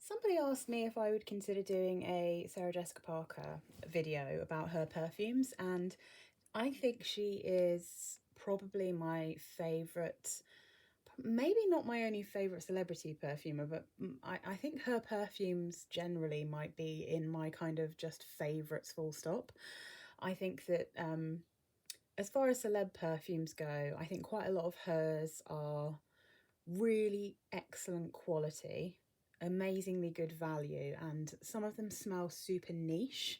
Somebody asked me if I would consider doing a Sarah Jessica Parker video about her perfumes, and I think she is probably my favourite, maybe not my only favourite celebrity perfumer, but I think her perfumes generally might be in my kind of just favourites full stop. I think that as far as celeb perfumes go, I think quite a lot of hers are really excellent quality, amazingly good value, and some of them smell super niche.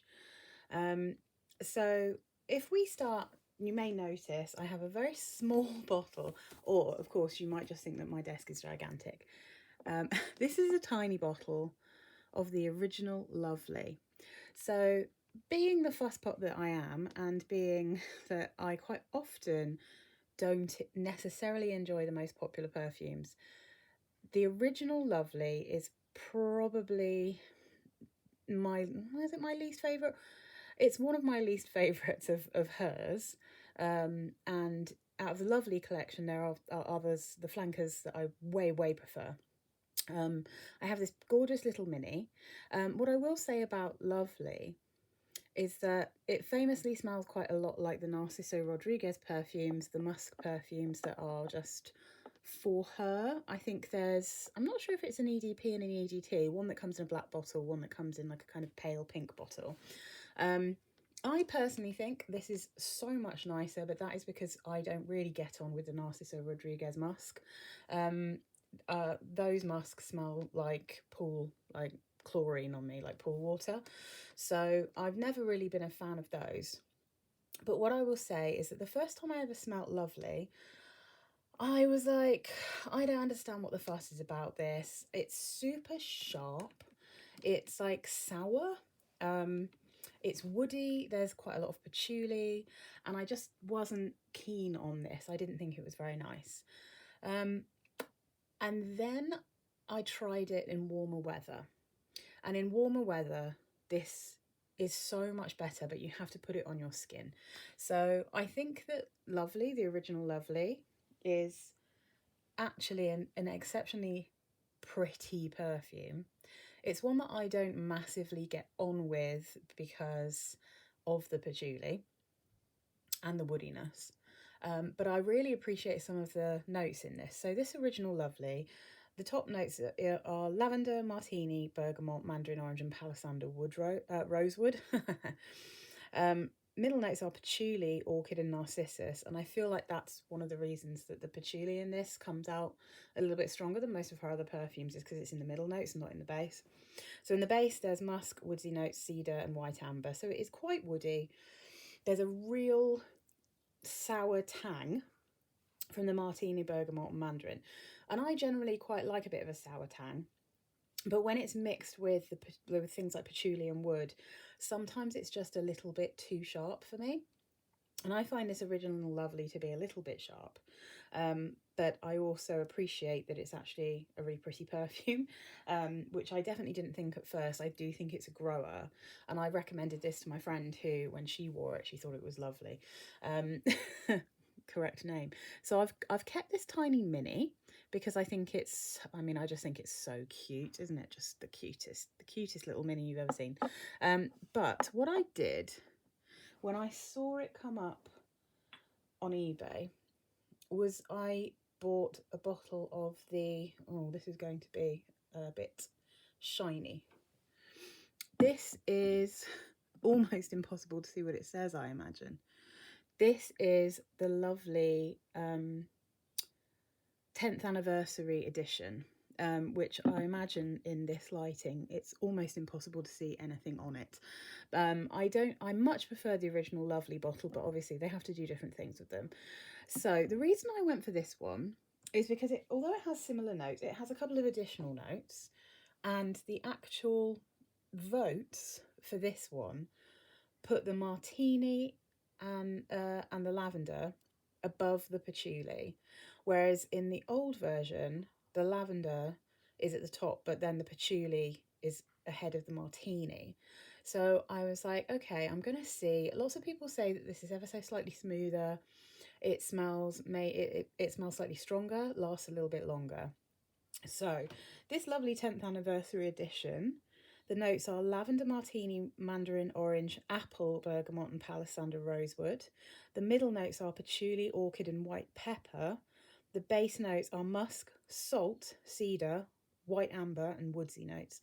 So if we start, you may notice I have a very small bottle, or of course you might just think that my desk is gigantic. This is a tiny bottle of the original Lovely. So being the fusspot that I am, and being that I quite often don't necessarily enjoy the most popular perfumes, the original Lovely is probably my least favourite? It's one of my least favourites of hers. And out of the Lovely collection, there are others, the flankers, that I way prefer. I have this gorgeous little mini. What I will say about Lovely is that it famously smells quite a lot like the Narciso Rodriguez perfumes, the musk perfumes that are just for her. I think I'm not sure if it's an EDP and an EDT, one that comes in a black bottle, one that comes in like a kind of pale pink bottle. I personally think this is so much nicer, but that is because I don't really get on with the Narciso Rodriguez musk. Those musks smell like chlorine on me, like pool water. So I've never really been a fan of those. But what I will say is that the first time I ever smelt Lovely, I was like, I don't understand what the fuss is about this. It's super sharp. It's like sour. It's woody. There's quite a lot of patchouli, and I just wasn't keen on this. I didn't think it was very nice. And then I tried it in warmer weather. And in warmer weather, this is so much better, but you have to put it on your skin. So I think that Lovely, the original Lovely, is actually an exceptionally pretty perfume. It's one that I don't massively get on with because of the patchouli and the woodiness. But I really appreciate some of the notes in this. So this original Lovely, the top notes are lavender, martini, bergamot, mandarin orange, and palisander rosewood. Middle notes are patchouli, orchid, and narcissus, and I feel like that's one of the reasons that the patchouli in this comes out a little bit stronger than most of her other perfumes, is because it's in the middle notes and not in the base. So in the base, there's musk, woodsy notes, cedar, and white amber. So it is quite woody. There's a real sour tang from the martini, bergamot, and mandarin, and I generally quite like a bit of a sour tang. But when it's mixed with things like patchouli and wood, sometimes it's just a little bit too sharp for me. And I find this original Lovely to be a little bit sharp. But I also appreciate that it's actually a really pretty perfume, which I definitely didn't think at first. I do think it's a grower. And I recommended this to my friend who, when she wore it, she thought it was lovely. Correct name. So I've kept this tiny mini because I think I just think it's so cute, isn't it? Just the cutest little mini you've ever seen. But what I did when I saw it come up on eBay was I bought a bottle of this is going to be a bit shiny. This is almost impossible to see what it says, I imagine. This is the Lovely 10th anniversary edition, which I imagine in this lighting, it's almost impossible to see anything on it. I much prefer the original Lovely bottle, but obviously they have to do different things with them. So the reason I went for this one is because although it has similar notes, it has a couple of additional notes, and the actual votes for this one put the martini and the lavender above the patchouli, whereas in the old version the lavender is at the top, but then the patchouli is ahead of the martini. So I was like, okay, I'm gonna see. Lots of people say that this is ever so slightly smoother. It smells slightly stronger, lasts a little bit longer. So this lovely 10th anniversary edition, the notes are lavender martini, mandarin orange, apple, bergamot and palisandre rosewood. The middle notes are patchouli, orchid and white pepper. The base notes are musk, salt, cedar, white amber and woodsy notes.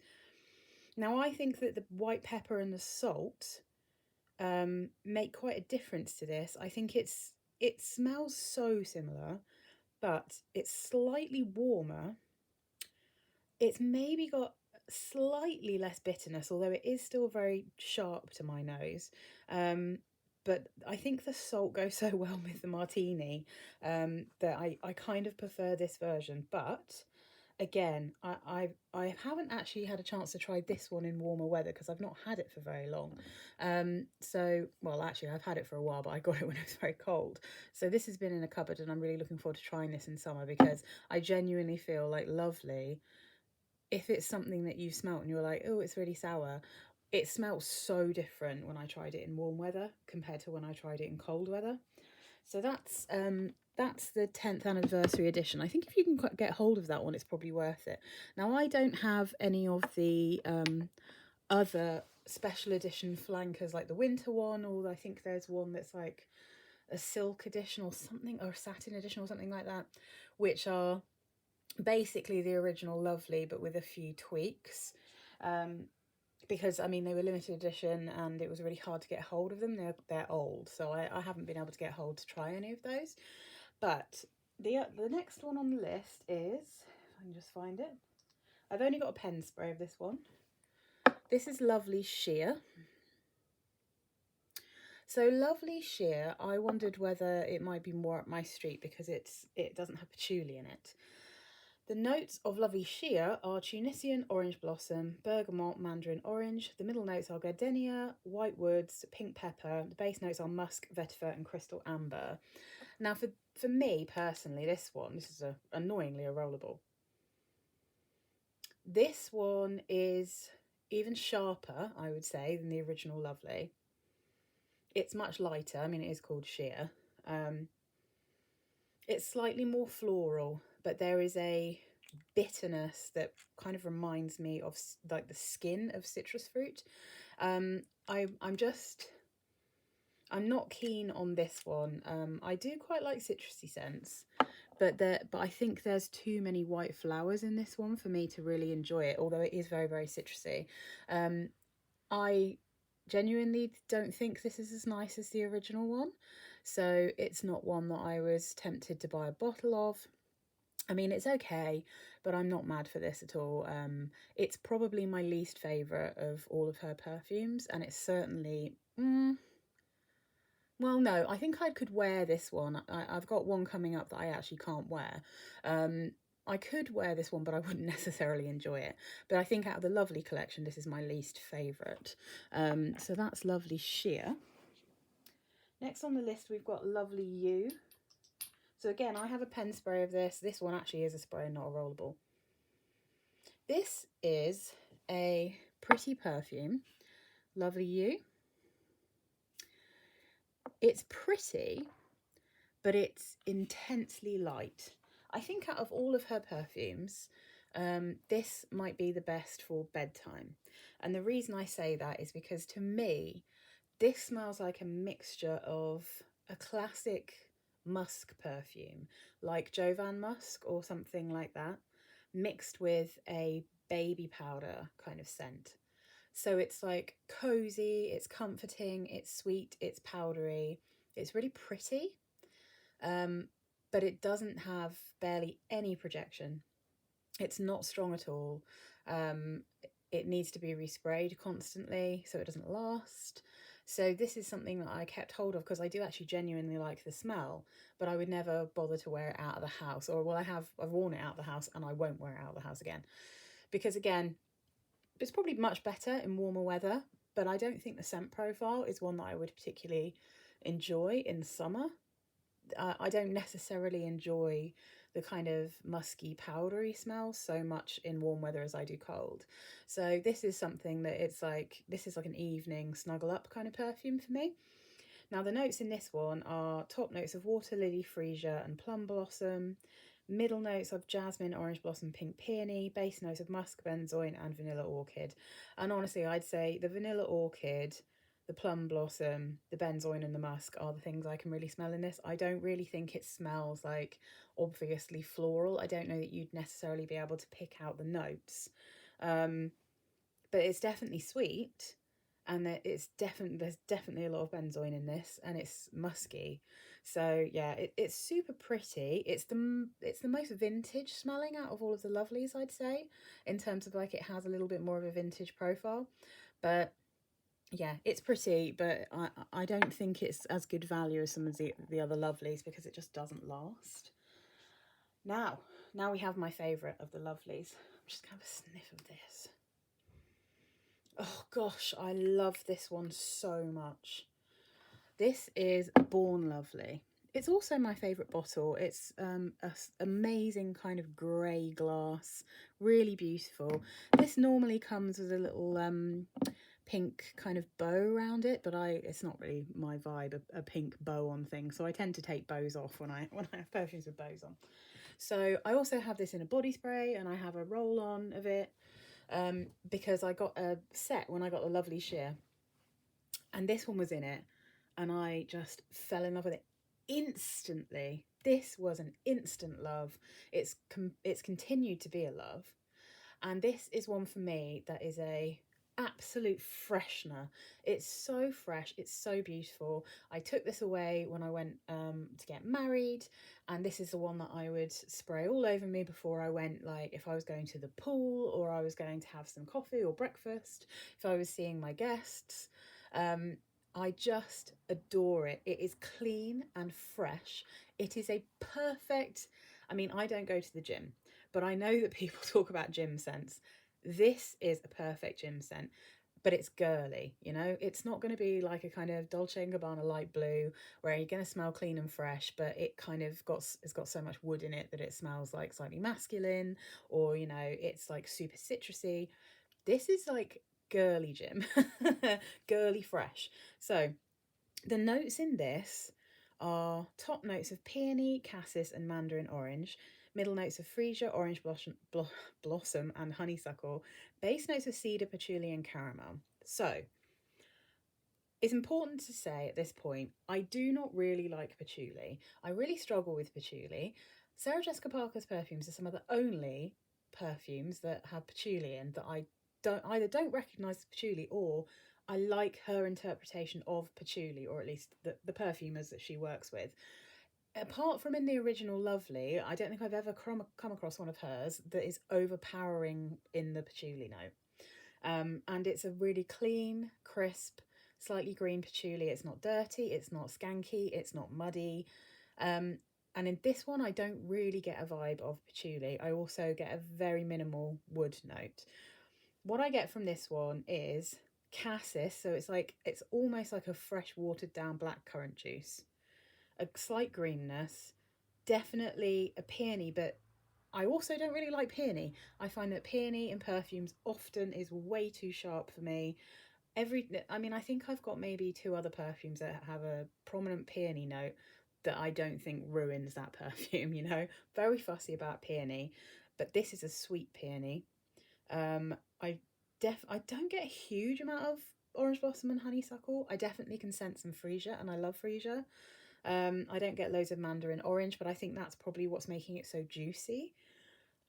Now I think that the white pepper and the salt make quite a difference to this. I think it smells so similar, but it's slightly warmer. It's maybe got slightly less bitterness, although it is still very sharp to my nose. But I think the salt goes so well with the martini that I kind of prefer this version. But again, I haven't actually had a chance to try this one in warmer weather because I've not had it for very long. So, well, actually, I've had it for a while, but I got it when it was very cold. So this has been in a cupboard, and I'm really looking forward to trying this in summer because I genuinely feel like Lovely, if it's something that you've smelt and you're like, oh, it's really sour, it smells so different when I tried it in warm weather compared to when I tried it in cold weather. So that's the 10th anniversary edition. I think if you can get hold of that one, it's probably worth it. Now, I don't have any of the other special edition flankers like the winter one, or I think there's one that's like a silk edition or something, or a satin edition or something like that, which are basically the original Lovely but with a few tweaks. Because I mean they were limited edition and it was really hard to get hold of them. They're old, so I haven't been able to get hold to try any of those. But the next one on the list is, if I can just find it, I've only got a pen spray of this one. This is Lovely Sheer. So Lovely Sheer, I wondered whether it might be more up my street because it doesn't have patchouli in it. The notes of Lovely Sheer are Tunisian orange blossom, bergamot, mandarin orange. The middle notes are gardenia, white woods, pink pepper. The base notes are musk, vetiver and crystal amber. Now for me personally, this is annoyingly a rollerball. This one is even sharper, I would say, than the original Lovely. It's much lighter. I mean, it is called Sheer. It's slightly more floral, but there is a bitterness that kind of reminds me of like the skin of citrus fruit. I'm not keen on this one. I do quite like citrusy scents, but I think there's too many white flowers in this one for me to really enjoy it, although it is very, very citrusy. I genuinely don't think this is as nice as the original one, so it's not one that I was tempted to buy a bottle of. I mean, it's okay, but I'm not mad for this at all. It's probably my least favourite of all of her perfumes, and it's certainly... well, no, I think I could wear this one. I've got one coming up that I actually can't wear. I could wear this one, but I wouldn't necessarily enjoy it. But I think out of the Lovely collection, this is my least favourite. So that's Lovely Sheer. Next on the list, we've got Lovely You. So again, I have a pen spray of this. This one actually is a spray, not a rollable. This is a pretty perfume, Lovely You. It's pretty, but it's intensely light. I think out of all of her perfumes, this might be the best for bedtime. And the reason I say that is because to me, this smells like a mixture of a classic musk perfume, like Jovan musk or something like that, mixed with a baby powder kind of scent. So it's like cozy, it's comforting, it's sweet, it's powdery, it's really pretty. But it doesn't have barely any projection. It's not strong at all. It needs to be resprayed constantly so it doesn't last. So this is something that I kept hold of because I do actually genuinely like the smell, but I would never bother to wear it out of the house. Or, well, I've worn it out of the house and I won't wear it out of the house again. Because again, it's probably much better in warmer weather, but I don't think the scent profile is one that I would particularly enjoy in summer. I don't necessarily enjoy the kind of musky, powdery smell so much in warm weather as I do cold. So this is something that this is like an evening snuggle up kind of perfume for me. Now the notes in this one are top notes of water lily, freesia and plum blossom. Middle notes of jasmine, orange blossom, pink peony. Base notes of musk, benzoin, and vanilla orchid. And honestly, I'd say the vanilla orchid, the plum blossom, the benzoin, and the musk are the things I can really smell in this. I don't really think it smells like obviously floral. I don't know that you'd necessarily be able to pick out the notes. But it's definitely sweet, and there's definitely a lot of benzoin in this, and it's musky. So yeah, it's super pretty. It's the most vintage smelling out of all of the lovelies, I'd say, in terms of like it has a little bit more of a vintage profile. But yeah, it's pretty, but I don't think it's as good value as some of the other lovelies because it just doesn't last. Now we have my favourite of the lovelies. I'm just gonna have a sniff of this. Oh gosh, I love this one so much. This is Born Lovely. It's also my favourite bottle. It's an amazing kind of grey glass, really beautiful. This normally comes with a little pink kind of bow around it, but it's not really my vibe, a pink bow on thing. So I tend to take bows off when I have perfumes with bows on. So I also have this in a body spray, and I have a roll on of it. Because I got a set when I got the Lovely Sheer, and this one was in it, and I just fell in love with it instantly. This was an instant love. It's continued to be a love, and this is one for me that is a absolute freshener. It's so fresh, it's so beautiful. I took this away when I went to get married, and this is the one that I would spray all over me before I went, like if I was going to the pool, or I was going to have some coffee or breakfast, if I was seeing my guests. I just adore it. It is clean and fresh. It is a perfect, I mean, I don't go to the gym, but I know that people talk about gym scents. This is a perfect gym scent, but it's girly, you know? It's not going to be like a kind of Dolce & Gabbana light blue where you're going to smell clean and fresh, but it kind of has got so much wood in it that it smells like slightly masculine, or, you know, it's like super citrusy. This is like girly gym, girly fresh. So the notes in this are top notes of peony, cassis, and mandarin orange, middle notes of freesia, orange blossom, and honeysuckle, base notes of cedar, patchouli, and caramel. So it's important to say at this point, I do not really like patchouli. I really struggle with patchouli. Sarah Jessica Parker's perfumes are some of the only perfumes that have patchouli in that I don't recognise the patchouli, or I like her interpretation of patchouli, or at least the perfumers that she works with. Apart from in the original Lovely, I don't think I've ever come across one of hers that is overpowering in the patchouli note. And it's a really clean, crisp, slightly green patchouli. It's not dirty, it's not skanky, it's not muddy. And in this one, I don't really get a vibe of patchouli. I also get a very minimal wood note. What I get from this one is cassis, so it's almost like a fresh watered down blackcurrant juice. A slight greenness, definitely a peony, but I also don't really like peony. I find that peony in perfumes often is way too sharp for me. I think I've got maybe 2 other perfumes that have a prominent peony note that I don't think ruins that perfume, you know. Very fussy about peony, but this is a sweet peony. I don't get a huge amount of orange blossom and honeysuckle. I definitely can sense some freesia, and I love freesia. I don't get loads of mandarin orange, but I think that's probably what's making it so juicy.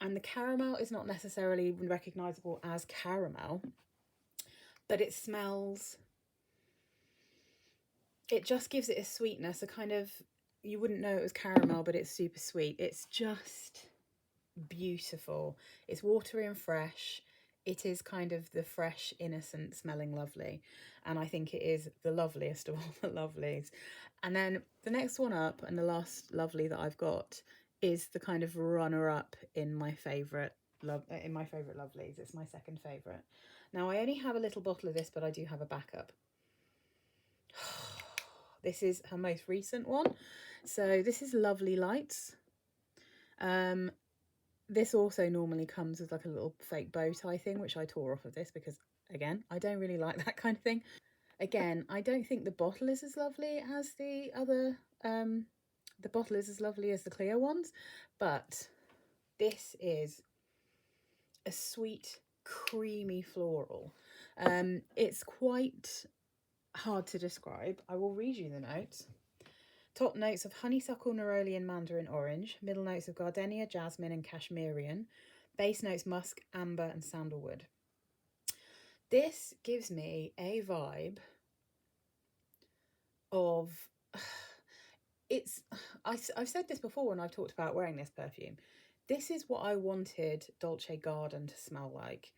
And the caramel is not necessarily recognisable as caramel, but it smells, it just gives it a sweetness, a kind of, you wouldn't know it was caramel, but it's super sweet. It's just beautiful. It's watery and fresh. It is kind of the fresh, innocent smelling lovely. And I think it is the loveliest of all the lovelies. And then the next one up, and the last lovely that I've got, is the kind of runner-up in my favourite lovelies. It's my second favourite. Now, I only have a little bottle of this, but I do have a backup. This is her most recent one. So this is Lovely Lights. This also normally comes with like a little fake bow tie thing, which I tore off of this because, again, I don't really like that kind of thing. Again, I don't think the bottle is as lovely as the other the bottle is as lovely as the clear ones, but this is a sweet, creamy floral. It's quite hard to describe. I will read you the notes. Top notes of honeysuckle, neroli and mandarin orange. Middle notes of gardenia, jasmine and cashmerian. Base notes musk, amber and sandalwood. This gives me a vibe of... I've said this before when I've talked about wearing this perfume. This is what I wanted Dolce Garden to smell like,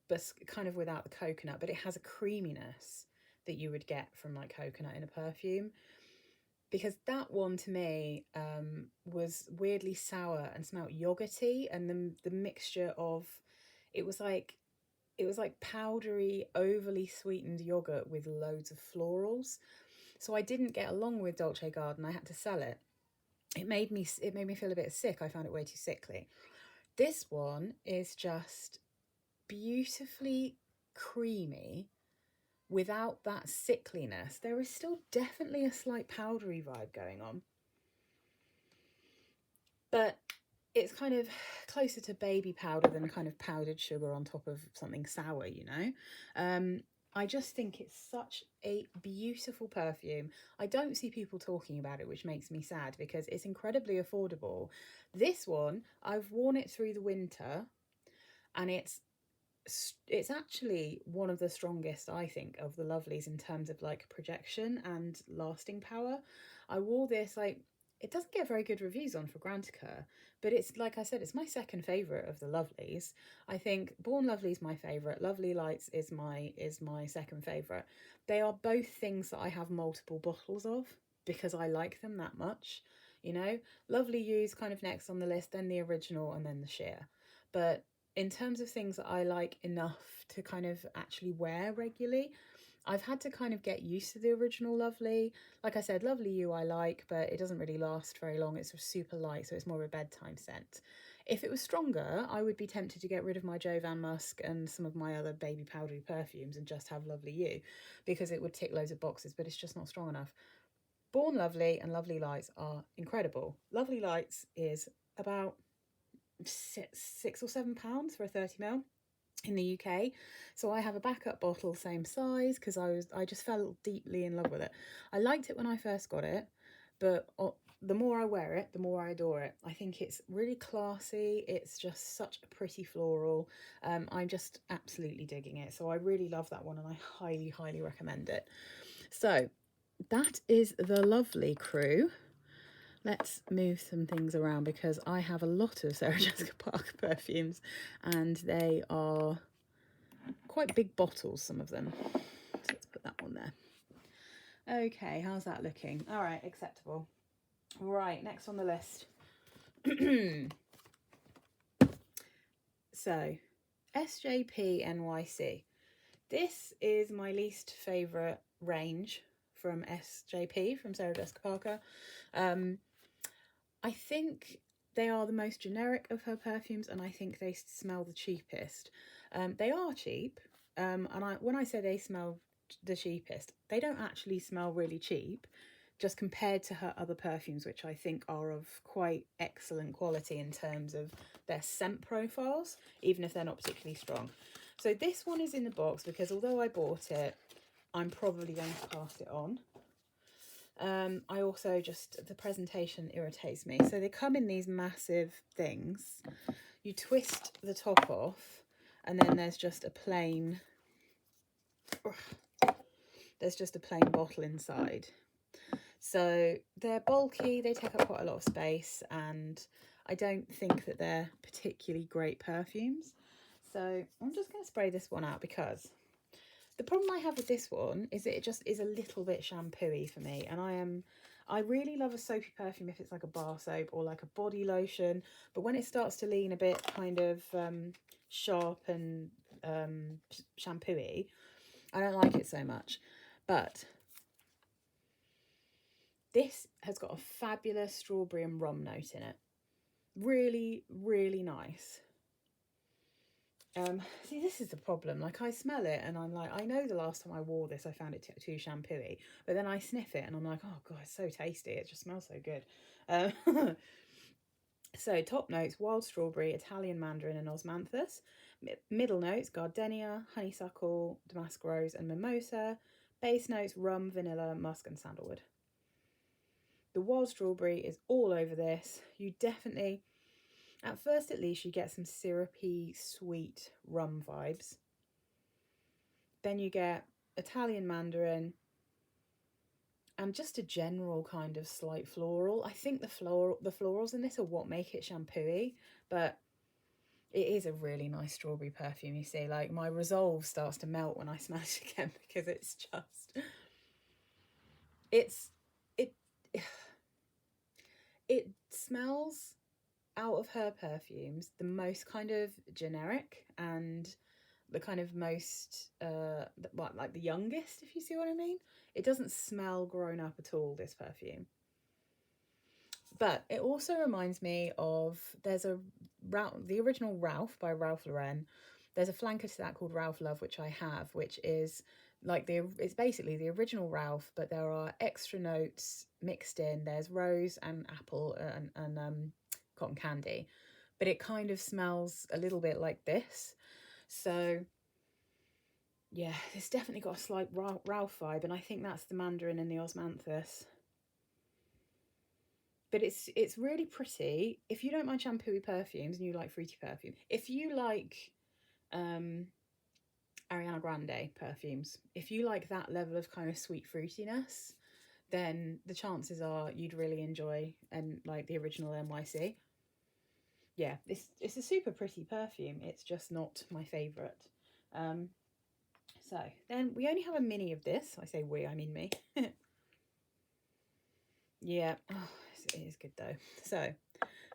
but kind of without the coconut, but it has a creaminess that you would get from like coconut in a perfume. Because that one to me was weirdly sour and smelled yogurty, and the mixture of it was like powdery, overly sweetened yogurt with loads of florals. So I didn't get along with Dolce Garden. I had to sell it. It made me feel a bit sick. I found it way too sickly. This one is just beautifully creamy without that sickliness. There is still definitely a slight powdery vibe going on, but it's kind of closer to baby powder than kind of powdered sugar on top of something sour, you know. I just think it's such a beautiful perfume. I don't see people talking about it, which makes me sad because it's incredibly affordable. This one, I've worn it through the winter, and it's actually one of the strongest, I think, of the lovelies in terms of like projection and lasting power. I wore this, like, it doesn't get very good reviews on Fragrantica, but it's, like I said, it's my second favourite of the lovelies. I think Born Lovely is my favourite. Lovely Lights is my second favourite. They are both things that I have multiple bottles of because I like them that much, you know. Lovely You's kind of next on the list, then the original, and then the sheer. But in terms of things that I like enough to kind of actually wear regularly, I've had to kind of get used to the original Lovely. Like I said, Lovely You I like, but it doesn't really last very long. It's super light, so it's more of a bedtime scent. If it was stronger, I would be tempted to get rid of my Jovan Musk and some of my other baby powdery perfumes and just have Lovely You, because it would tick loads of boxes, but it's just not strong enough. Born Lovely and Lovely Lights are incredible. Lovely Lights is about £6 or £7 for a 30ml in the UK, so I have a backup bottle same size because I just fell deeply in love with it. I liked it when I first got it, but the more I wear it, the more I adore it. I think it's really classy. It's just such a pretty floral. I'm just absolutely digging it, so I really love that one and I highly recommend it. So that is the lovely crew. Let's move some things around because I have a lot of Sarah Jessica Parker perfumes and they are quite big bottles, some of them. So let's put that one there. Okay, how's that looking? All right, acceptable. Right, next on the list. So, SJP NYC. This is my least favourite range from SJP, from Sarah Jessica Parker. I think they are the most generic of her perfumes, and I think they smell the cheapest. They are cheap, and when I say they smell the cheapest, they don't actually smell really cheap, just compared to her other perfumes, which I think are of quite excellent quality in terms of their scent profiles, even if they're not particularly strong. So this one is in the box because although I bought it, I'm probably going to pass it on. I also the presentation irritates me. So they come in these massive things. You twist the top off and then there's just a plain bottle inside. So they're bulky, they take up quite a lot of space, and I don't think that they're particularly great perfumes. So I'm just going to spray this one out because the problem I have with this one is that it just is a little bit shampoo-y for me, and I really love a soapy perfume if it's like a bar soap or like a body lotion, but when it starts to lean a bit kind of sharp and shampoo-y, I don't like it so much. But this has got a fabulous strawberry and rum note in it. Really nice. See, this is the problem. Like, I smell it and I'm like, I know the last time I wore this I found it too shampoo-y, but then I sniff it and I'm like, oh god, it's so tasty, it just smells so good. Um, so top notes, wild strawberry, Italian mandarin and osmanthus. Middle notes, gardenia, honeysuckle, damask rose and mimosa. Base notes, rum, vanilla, musk and sandalwood. The wild strawberry is all over this. You definitely, at first at least, you get some syrupy, sweet rum vibes. Then you get Italian mandarin and just a general kind of slight floral. I think the florals in this are what make it shampooey, but it is a really nice strawberry perfume. You see, like, my resolve starts to melt when I smell it again, because it's just, it smells, out of her perfumes, the most kind of generic and the kind of most like the youngest, if you see what I mean. It doesn't smell grown up at all, this perfume. But it also reminds me of, there's the original Ralph by Ralph Lauren. There's a flanker to that called Ralph Love, which I have, which is like it's basically the original Ralph, but there are extra notes mixed in. There's rose and apple and cotton candy, but it kind of smells a little bit like this. So yeah, it's definitely got a slight Ralph vibe, and I think that's the mandarin and the osmanthus. But it's really pretty. If you don't mind shampooey perfumes and you like fruity perfume, if you like Ariana Grande perfumes, if you like that level of kind of sweet fruitiness, then the chances are you'd really enjoy like the original NYC. Yeah, it's a super pretty perfume. It's just not my favourite. So then we only have a mini of this. I say we, I mean me. Yeah, oh, it is good though. So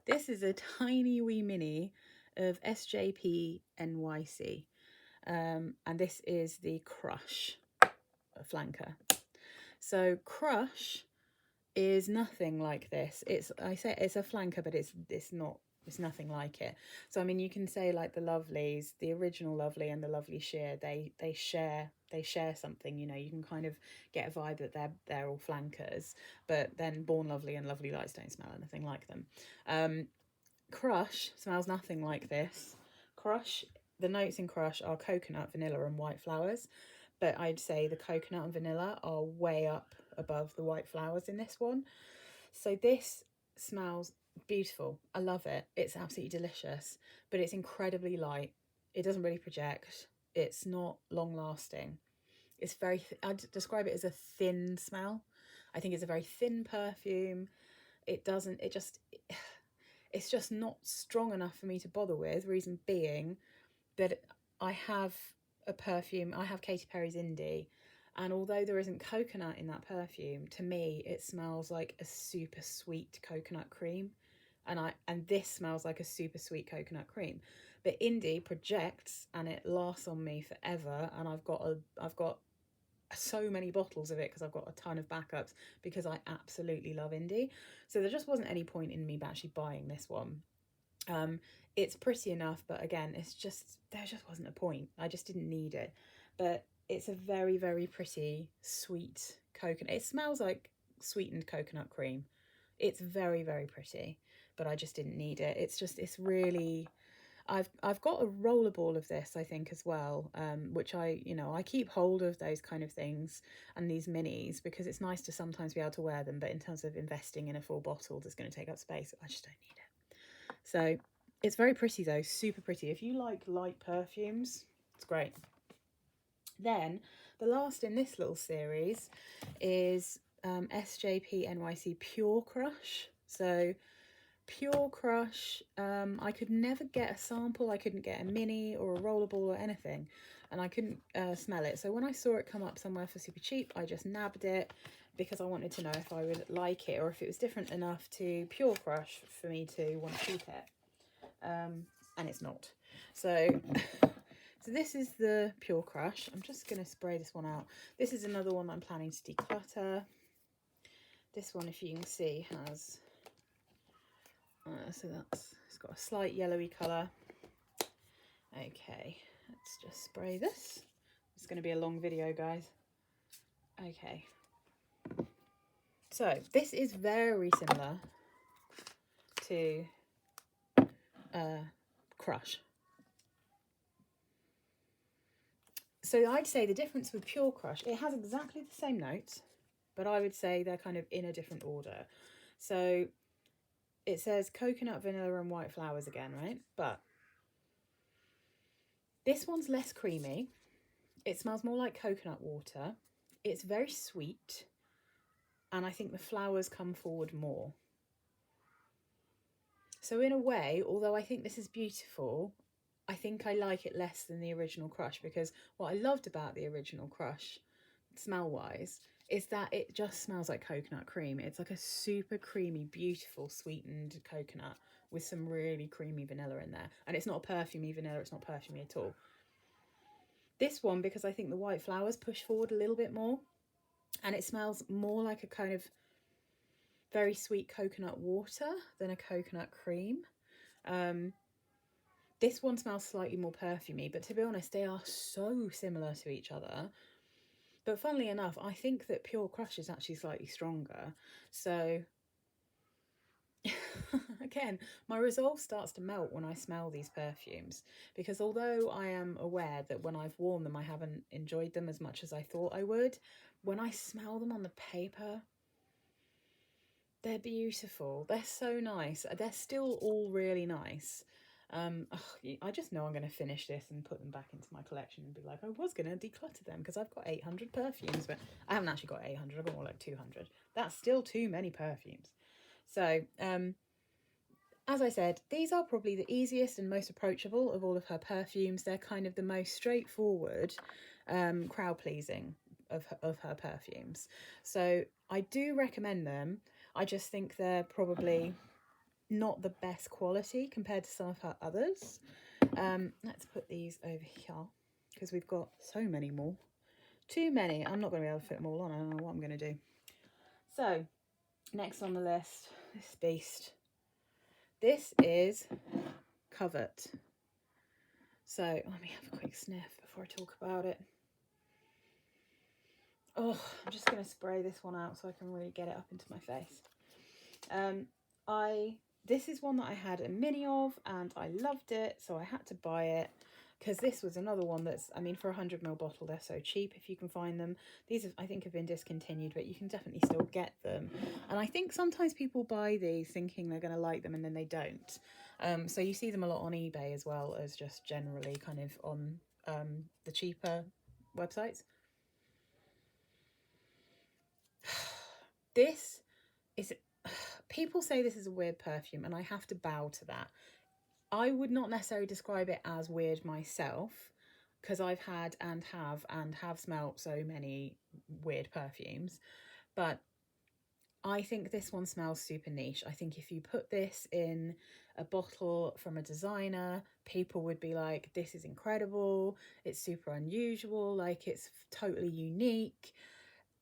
this is a tiny wee mini of SJP NYC. And this is the Crush flanker. So Crush is nothing like this. I say it's a flanker, but it's nothing like it. So I mean, you can say like the Lovelies, the original Lovely and the Lovely Sheer, they share something. You know, you can kind of get a vibe that they're all flankers, but then Born Lovely and Lovely Lights don't smell anything like them. Crush smells nothing like this. Crush, the notes in Crush are coconut, vanilla and white flowers, but I'd say the coconut and vanilla are way up above the white flowers in this one. So this smells beautiful. I love it. It's absolutely delicious, but it's incredibly light. It doesn't really project. It's not long lasting. It's very, I'd describe it as a thin smell. I think it's a very thin perfume. It's just not strong enough for me to bother with. Reason being that I have a perfume, I have Katy Perry's Indie, and although there isn't coconut in that perfume, to me it smells like a super sweet coconut cream, and this smells like a super sweet coconut cream. But Indie projects and it lasts on me forever, and I've got so many bottles of it because I've got a ton of backups because I absolutely love Indie. So there just wasn't any point in me actually buying this one. It's pretty enough, but again, there just wasn't a point. I just didn't need it. But it's a very, very pretty, sweet coconut. It smells like sweetened coconut cream. It's very, very pretty, but I just didn't need it. It's really, I've got a rollerball of this, I think, as well, which I keep hold of those kind of things and these minis because it's nice to sometimes be able to wear them, but in terms of investing in a full bottle that's going to take up space, I just don't need it. So it's very pretty though, super pretty. If you like light perfumes, it's great. Then the last in this little series is SJP NYC Pure Crush. So Pure Crush, I could never get a sample. I couldn't get a mini or a rollerball or anything, and I couldn't smell it. So when I saw it come up somewhere for super cheap, I just nabbed it because I wanted to know if I would like it or if it was different enough to Pure Crush for me to want to keep it. And it's not. So so this is the Pure Crush. I'm just going to spray this one out. This is another one I'm planning to declutter. This one, if you can see, has so it's got a slight yellowy colour. Okay, let's just spray this. It's going to be a long video, guys. Okay, so this is very similar to Crush. So I'd say the difference with Pure Crush, it has exactly the same notes, but I would say they're kind of in a different order. So it says coconut, vanilla and white flowers again, right? But this one's less creamy. It smells more like coconut water. It's very sweet. And I think the flowers come forward more. So in a way, although I think this is beautiful, I think I like it less than the original Crush, because what I loved about the original Crush, smell-wise, is that it just smells like coconut cream. It's like a super creamy, beautiful, sweetened coconut with some really creamy vanilla in there. And it's not a perfumey vanilla, it's not perfumey at all. This one, because I think the white flowers push forward a little bit more, and it smells more like a kind of very sweet coconut water than a coconut cream. This one smells slightly more perfumey, but to be honest, they are so similar to each other. But funnily enough, I think that Pure Crush is actually slightly stronger. So again, my resolve starts to melt when I smell these perfumes, because although I am aware that when I've worn them, I haven't enjoyed them as much as I thought I would, when I smell them on the paper, they're beautiful. They're so nice. They're still all really nice. I just know I'm going to finish this and put them back into my collection and be like, I was going to declutter them because I've got 800 perfumes, but I haven't actually got 800. I've got more like 200. That's still too many perfumes. So, as I said, these are probably the easiest and most approachable of all of her perfumes. They're kind of the most straightforward, crowd-pleasing of her perfumes. So I do recommend them. I just think they're probably not the best quality compared to some of her others. Let's put these over here because we've got so many more. Too many. I'm not going to be able to fit them all on. I don't know what I'm going to do. So, next on the list, this beast. This is Covet. So, let me have a quick sniff before I talk about it. Oh, I'm just going to spray this one out so I can really get it up into my face. This is one that I had a mini of and I loved it, so I had to buy it because this was another one that's, I mean, for a 100ml bottle, they're so cheap if you can find them. These have, I think, have been discontinued, but you can definitely still get them. And I think sometimes people buy these thinking they're going to like them and then they don't. So you see them a lot on eBay as well as just generally kind of on the cheaper websites. This is... People say this is a weird perfume, and I have to bow to that. I would not necessarily describe it as weird myself, because I've had and have smelt so many weird perfumes, but I think this one smells super niche. I think if you put this in a bottle from a designer, people would be like, this is incredible, it's super unusual, like it's totally unique.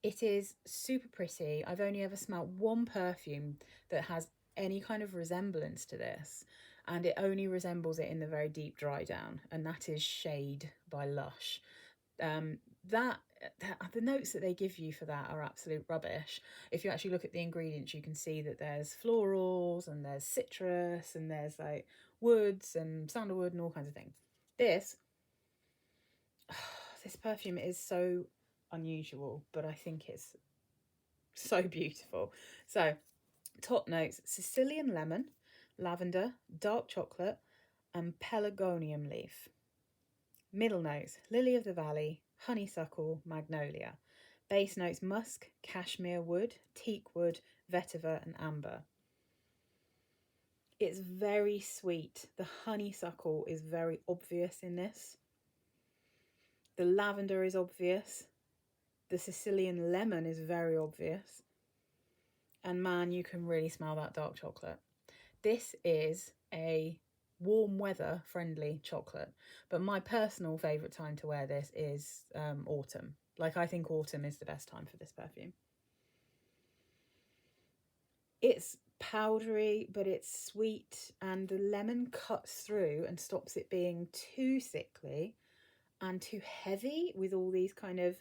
It is super pretty. I've only ever smelled one perfume that has any kind of resemblance to this, and it only resembles it in the very deep dry down, and that is Shade by Lush. The notes that they give you for that are absolute rubbish. If you actually look at the ingredients, you can see that there's florals and there's citrus and there's like woods and sandalwood and all kinds of things. This perfume is so unusual, but I think it's so beautiful. So top notes: Sicilian lemon, lavender, dark chocolate and pelargonium leaf. Middle notes: lily of the valley, honeysuckle, magnolia. Base notes: musk, cashmere wood, teak wood, vetiver and amber. It's very sweet. The honeysuckle is very obvious in this. The lavender is obvious. The Sicilian lemon is very obvious. And man, you can really smell that dark chocolate. This is a warm weather friendly chocolate, but my personal favourite time to wear this is autumn. Like, I think autumn is the best time for this perfume. It's powdery, but it's sweet, and the lemon cuts through and stops it being too sickly and too heavy with all these kind of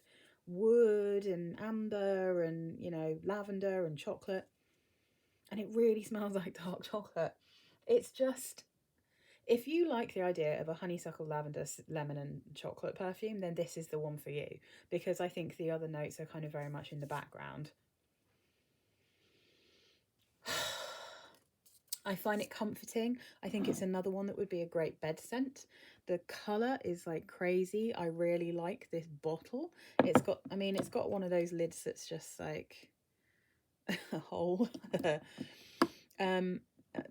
wood and amber and, you know, lavender and chocolate. and it really smells like dark chocolate. It's just, if you like the idea of a honeysuckle, lavender, lemon and chocolate perfume, then this is the one for you, because I think the other notes are kind of very much in the background. I find it comforting. I think it's another one that would be a great bed scent. The colour is like crazy. I really like this bottle. It's got, I mean, it's got one of those lids that's just like a hole.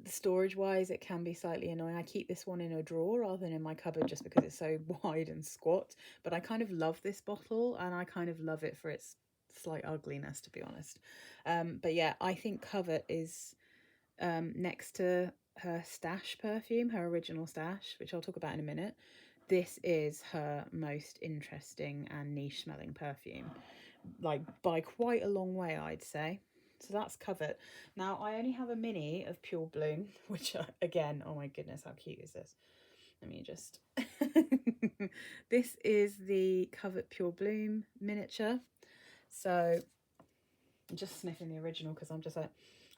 Storage wise, it can be slightly annoying. I keep this one in a drawer rather than in my cupboard just because it's so wide and squat. But I kind of love this bottle, and I kind of love it for its slight ugliness, to be honest. But yeah, I think Covet is next to her Stash perfume, her original Stash, which I'll talk about in a minute. This is her most interesting and niche smelling perfume, like by quite a long way, I'd say. So that's Covet. Now, I only have a mini of Pure Bloom, which again, oh my goodness, how cute is this? Let me just... This is the Covet Pure Bloom miniature. So I'm just sniffing the original because I'm just like,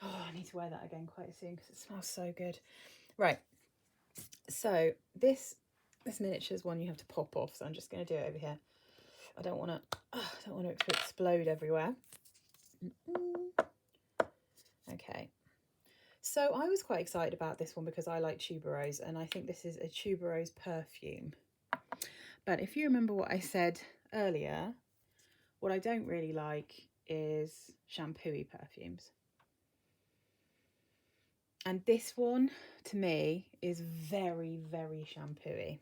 oh, I need to wear that again quite soon because it smells so good. Right. So this miniature is one you have to pop off. So I'm just going to do it over here. I don't want to explode everywhere. Okay. So I was quite excited about this one because I like tuberose, and I think this is a tuberose perfume. But if you remember what I said earlier, what I don't really like is shampoo-y perfumes. And this one, to me, is very, very shampoo-y.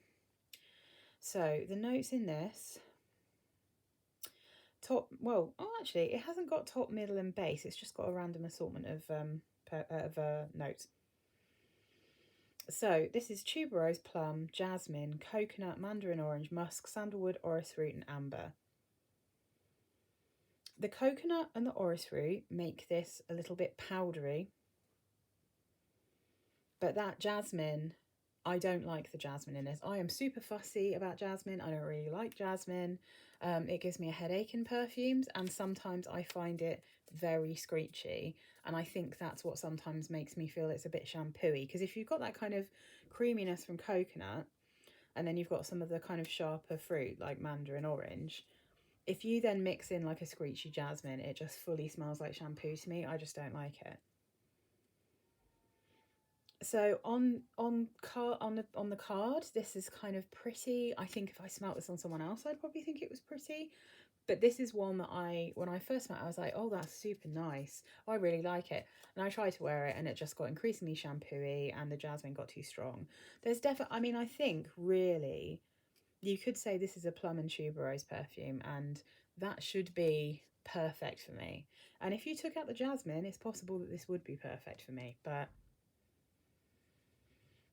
So the notes in this, actually, it hasn't got top, middle and base. It's just got a random assortment of notes. So this is tuberose, plum, jasmine, coconut, mandarin orange, musk, sandalwood, orris root and amber. The coconut and the orris root make this a little bit powdery. But that jasmine, I don't like the jasmine in this. I am super fussy about jasmine. I don't really like jasmine. It gives me a headache in perfumes, and sometimes I find it very screechy. And I think that's what sometimes makes me feel it's a bit shampoo-y. Because if you've got that kind of creaminess from coconut, and then you've got some of the kind of sharper fruit like mandarin orange, if you then mix in like a screechy jasmine, it just fully smells like shampoo to me. I just don't like it. So on the card, this is kind of pretty. I think if I smelt this on someone else, I'd probably think it was pretty. But this is one that when I first smelled, I was like, oh, that's super nice. I really like it. And I tried to wear it, and it just got increasingly shampoo-y, and the jasmine got too strong. There's definitely, I mean, I think really you could say this is a plum and tuberose perfume, and that should be perfect for me. And if you took out the jasmine, it's possible that this would be perfect for me, but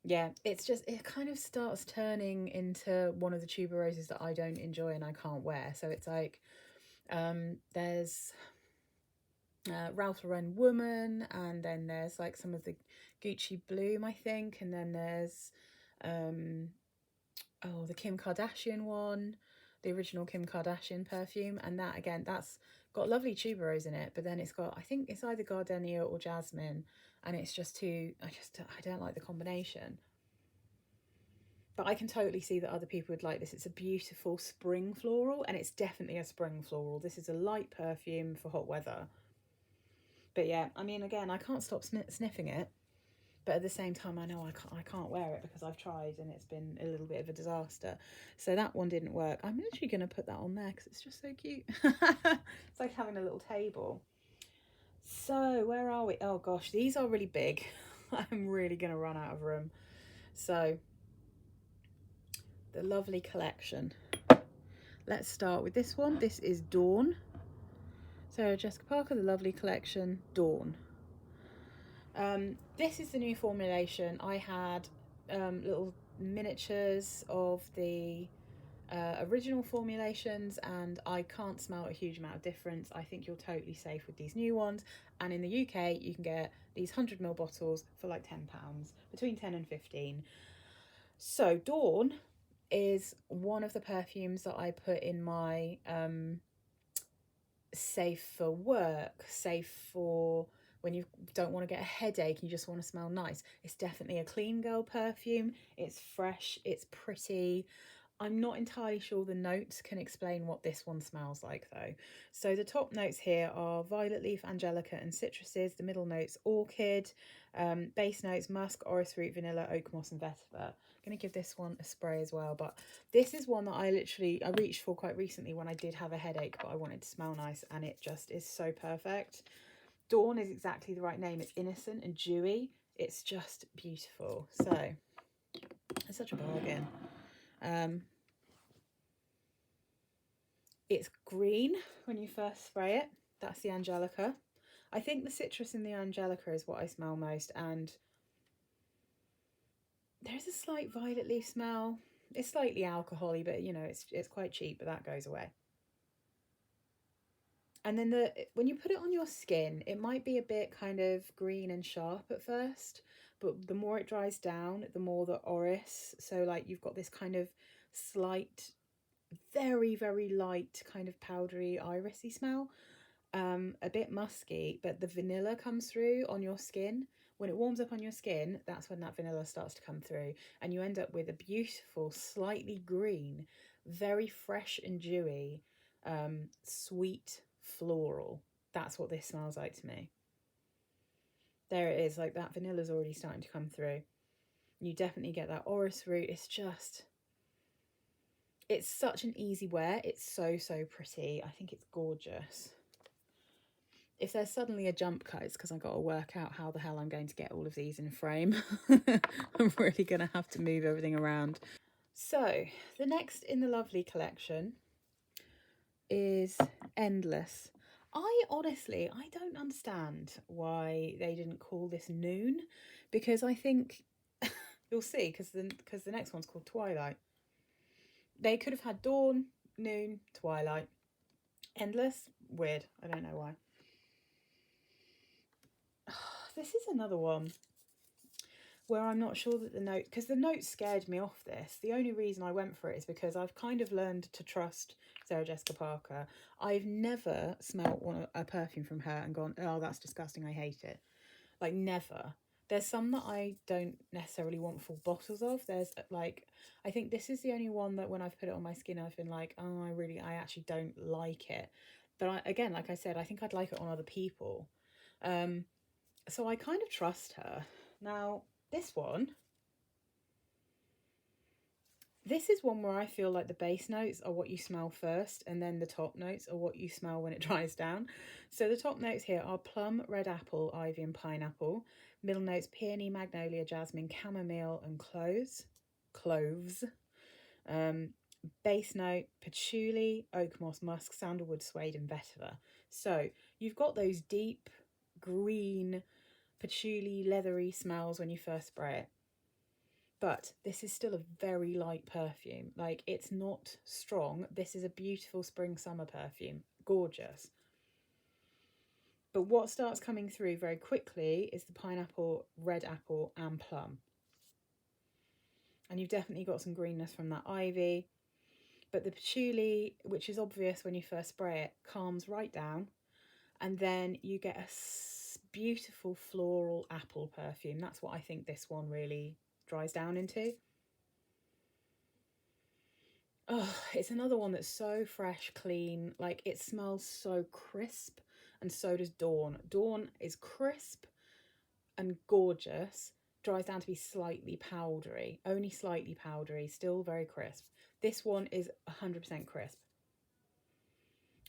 yeah, it's just, it kind of starts turning into one of the tuberoses that I don't enjoy and I can't wear. So it's like, there's Ralph Lauren Woman, and then there's like some of the Gucci Bloom, I think, and then there's the Kim Kardashian one, the original Kim Kardashian perfume, and that again, that's got lovely tuberose in it, but then it's got, I think it's either gardenia or jasmine, and it's just too, I don't like the combination. But I can totally see that other people would like this. It's a beautiful spring floral, and it's definitely a spring floral. This is a light perfume for hot weather. But yeah, I mean, again, I can't stop sniffing it. But at the same time, I know I can't wear it because I've tried and it's been a little bit of a disaster. So that one didn't work. I'm literally going to put that on there because it's just so cute. It's like having a little table. So where are we? Oh gosh, these are really big. I'm really going to run out of room. So the lovely collection. Let's start with this one. This is Dawn. So Jessica Parker, the lovely collection, Dawn. This is the new formulation. I had little miniatures of the original formulations, and I can't smell a huge amount of difference. I think you're totally safe with these new ones, and in the UK you can get these 100ml bottles for like £10, between 10 and 15. So Dawn is one of the perfumes that I put in my safe for work, safe for when you don't want to get a headache and you just want to smell nice. It's definitely a clean girl perfume. It's fresh, it's pretty. I'm not entirely sure the notes can explain what this one smells like though. So the top notes here are violet leaf, angelica and citruses. The middle notes orchid. Base notes musk, orris root, vanilla, oak moss and vetiver. I'm going to give this one a spray as well, but this is one that I reached for quite recently when I did have a headache, but I wanted to smell nice, and it just is so perfect. Dawn is exactly the right name. It's innocent and dewy. It's just beautiful. So it's such a bargain. It's green when you first spray it. That's the angelica. I think the citrus in the angelica is what I smell most, and there's a slight violet leaf smell. It's slightly alcohol-y, but you know, it's quite cheap, but that goes away. And then when you put it on your skin, it might be a bit kind of green and sharp at first, but the more it dries down, the more the orris. So like you've got this kind of slight, very, very light kind of powdery irisy smell. A bit musky, but the vanilla comes through on your skin. When it warms up on your skin, that's when that vanilla starts to come through, and you end up with a beautiful, slightly green, very fresh and dewy, sweet floral. That's what this smells like to me. There it is, like that vanilla's already starting to come through. You definitely get that orris root. It's such an easy wear. It's so pretty. I think it's gorgeous. If there's suddenly a jump cut, it's because I've got to work out how the hell I'm going to get all of these in frame. I'm really going to have to move everything around. So the next in the lovely collection is Endless. I don't understand why they didn't call this Noon, because I think you'll see, because the next one's called Twilight. They could have had Dawn, Noon, Twilight. Endless, weird. I don't know why. This is another one where I'm not sure that the note, because the note scared me off this. The only reason I went for it is because I've kind of learned to trust Sarah Jessica Parker. I've never smelt a perfume from her and gone, oh, that's disgusting, I hate it. Like, never. There's some that I don't necessarily want full bottles of. There's like, I think this is the only one that when I've put it on my skin, I've been like, oh, I actually don't like it. But again, like I said, I think I'd like it on other people. So I kind of trust her. Now, this is one where I feel like the base notes are what you smell first, and then the top notes are what you smell when it dries down. So the top notes here are plum, red apple, ivy and pineapple. Middle notes, peony, magnolia, jasmine, chamomile and cloves. Base note, patchouli, oak moss, musk, sandalwood, suede and vetiver. So you've got those deep green patchouli leathery smells when you first spray it, but this is still a very light perfume. Like, it's not strong. This is a beautiful spring summer perfume, gorgeous. But what starts coming through very quickly is the pineapple, red apple and plum, and you've definitely got some greenness from that ivy, but the patchouli, which is obvious when you first spray it, calms right down, and then you get a beautiful floral apple perfume. That's what I think this one really dries down into. Oh, it's another one that's so fresh, clean. Like, it smells so crisp, and so does Dawn. Dawn is crisp and gorgeous, dries down to be slightly powdery, only slightly powdery, still very crisp. This one is 100% crisp.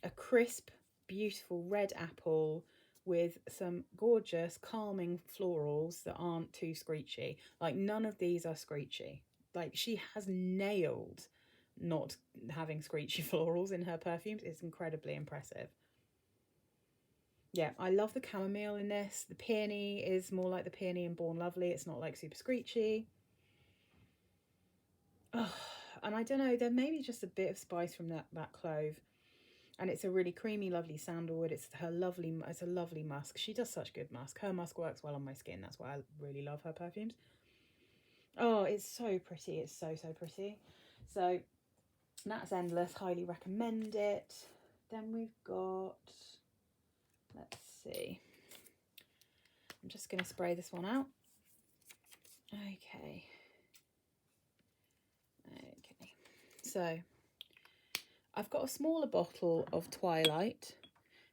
A crisp, beautiful red apple with some gorgeous calming florals that aren't too screechy. Like, none of these are screechy. Like, she has nailed not having screechy florals in her perfumes. It's incredibly impressive. Yeah, I love the chamomile in this. The peony is more like the peony in Born Lovely. It's not like super screechy. Oh, and I don't know, there may be just a bit of spice from that clove. And it's a really creamy, lovely sandalwood. It's a lovely musk. She does such good musk. Her musk works well on my skin. That's why I really love her perfumes. Oh, it's so pretty. It's so pretty. So that's Endless. Highly recommend it. Then we've got, let's see. I'm just going to spray this one out. Okay. Okay. So I've got a smaller bottle of Twilight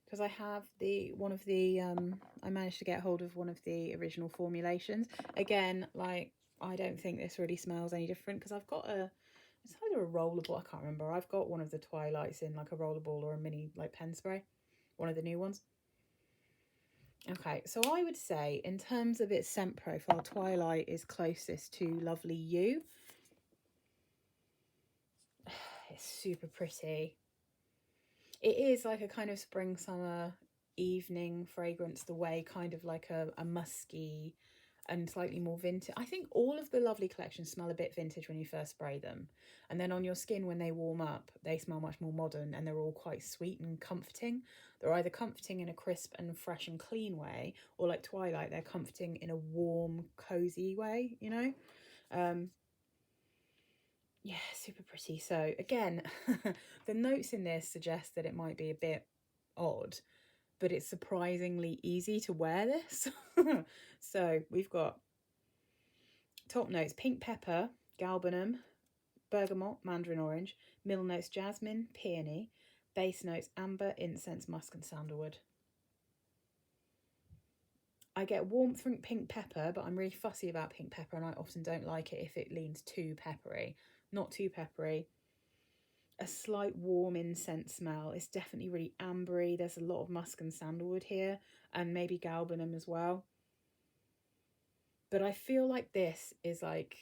because I have I managed to get hold of one of the original formulations. Again, like, I don't think this really smells any different because I've got it's either a rollerball, I can't remember. I've got one of the Twilights in like a rollerball or a mini like pen spray, one of the new ones. Okay, so I would say in terms of its scent profile, Twilight is closest to Lovely You. It's super pretty. It is like a kind of spring, summer, evening fragrance, the way kind of like a musky and slightly more vintage. I think all of the Lovely collections smell a bit vintage when you first spray them. And then on your skin, when they warm up, they smell much more modern and they're all quite sweet and comforting. They're either comforting in a crisp and fresh and clean way, or like Twilight, they're comforting in a warm, cozy way, you know? Yeah, super pretty. So again, the notes in this suggest that it might be a bit odd, but it's surprisingly easy to wear this. So we've got top notes: pink pepper, galbanum, bergamot, mandarin orange, middle notes: jasmine, peony, base notes: amber, incense, musk and sandalwood. I get warmth from pink pepper, but I'm really fussy about pink pepper and I often don't like it if it leans too peppery. Not too peppery. A slight warm incense smell. It's definitely really ambery. There's a lot of musk and sandalwood here, and maybe galbanum as well. But I feel like this is like,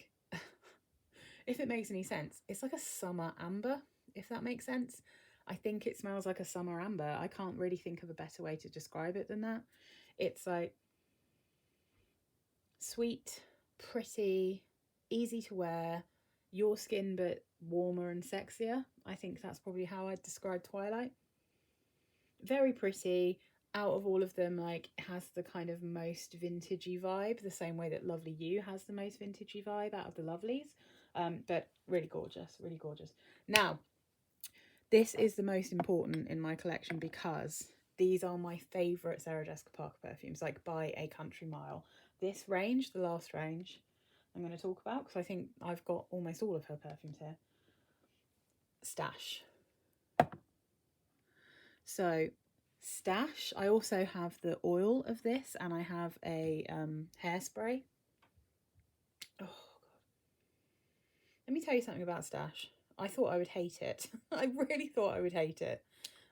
if it makes any sense, it's like a summer amber, if that makes sense. I think it smells like a summer amber. I can't really think of a better way to describe it than that. It's like sweet, pretty, easy to wear, your skin but warmer and sexier. I think that's probably how I'd describe Twilight. Very pretty. Out of all of them, like, has the kind of most vintagey vibe, the same way that Lovely You has the most vintagey vibe out of the Lovelies. But really gorgeous, really gorgeous. Now, this is the most important in my collection because these are my favourite Sarah Jessica Parker perfumes, like by a country mile. This range, the last range I'm going to talk about, because I think I've got almost all of her perfumes here. Stash. So Stash, I also have the oil of this, and I have a hairspray. Oh god, let me tell you something about Stash. I thought I would hate it. I really thought I would hate it.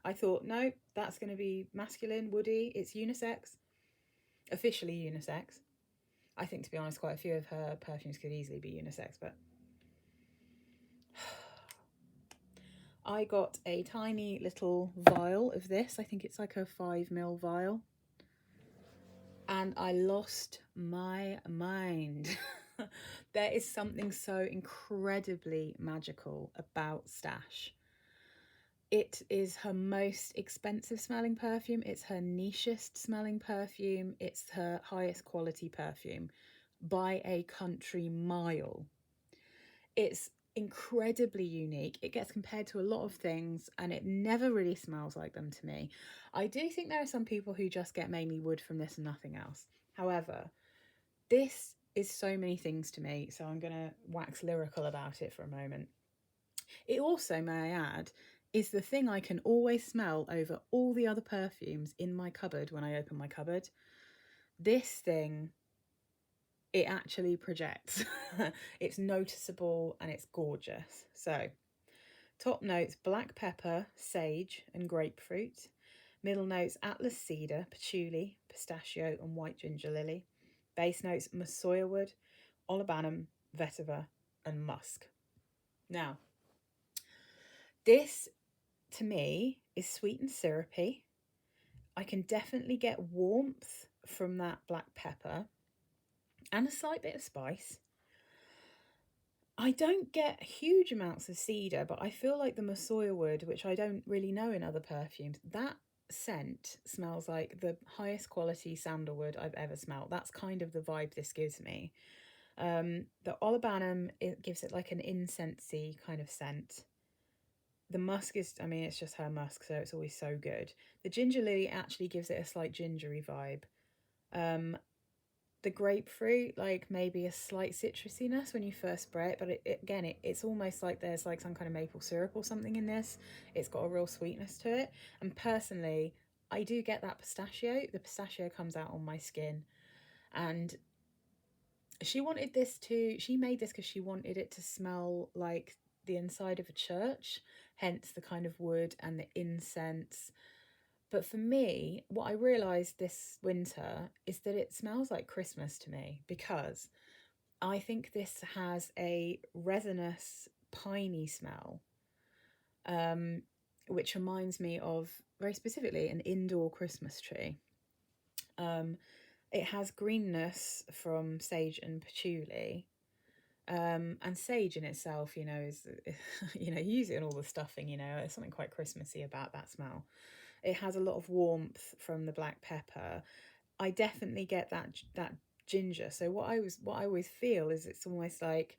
I thought, no, that's going to be masculine, woody. It's unisex, officially unisex. I think, to be honest, quite a few of her perfumes could easily be unisex, but I got a tiny little vial of this. I think it's like a 5ml vial. And I lost my mind. There is something so incredibly magical about Stash. It is her most expensive smelling perfume. It's her nichest smelling perfume. It's her highest quality perfume by a country mile. It's incredibly unique. It gets compared to a lot of things and it never really smells like them to me. I do think there are some people who just get mainly wood from this and nothing else. However, this is so many things to me, so I'm going to wax lyrical about it for a moment. It also, may I add, is the thing I can always smell over all the other perfumes in my cupboard when I open my cupboard. This thing, it actually projects. It's noticeable and it's gorgeous. So, top notes: black pepper, sage and grapefruit. Middle notes: atlas cedar, patchouli, pistachio and white ginger lily. Base notes: massoya wood, olibanum, vetiver and musk. Now, this to me is sweet and syrupy. I can definitely get warmth from that black pepper and a slight bit of spice. I don't get huge amounts of cedar, but I feel like the massoya wood, which I don't really know in other perfumes, that scent smells like the highest quality sandalwood I've ever smelled. That's kind of the vibe this gives me. The olibanum, it gives it like an incensey kind of scent. The musk is, I mean, it's just her musk, so it's always so good. The ginger lily actually gives it a slight gingery vibe. the grapefruit, like maybe a slight citrusiness when you first spray it, but it's almost like there's like some kind of maple syrup or something in this. It's got a real sweetness to it. And personally, I do get that pistachio. The pistachio comes out on my skin. And she made this because she wanted it to smell like the inside of a church, hence the kind of wood and the incense. But for me, what I realised this winter is that it smells like Christmas to me, because I think this has a resinous, piney smell, which reminds me of, very specifically, an indoor Christmas tree. It has greenness from sage and patchouli. And sage in itself, is, you use it in all the stuffing, there's something quite Christmassy about that smell. It has a lot of warmth from the black pepper. I definitely get that ginger. So what I always feel is it's almost like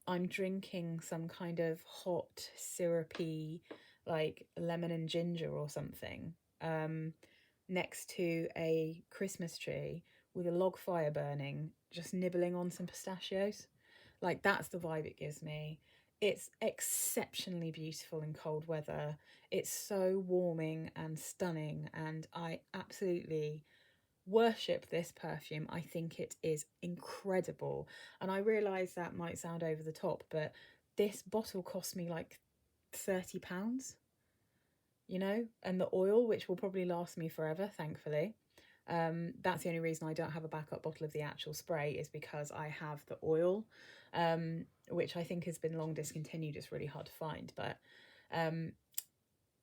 I'm drinking some kind of hot, syrupy, like lemon and ginger or something, next to a Christmas tree with a log fire burning, just nibbling on some pistachios. Like, that's the vibe it gives me. It's exceptionally beautiful in cold weather. It's so warming and stunning, and I absolutely worship this perfume. I think it is incredible. And I realise that might sound over the top, but this bottle cost me like £30, and the oil, which will probably last me forever, thankfully. That's the only reason I don't have a backup bottle of the actual spray, is because I have the oil, which I think has been long discontinued. It's really hard to find, but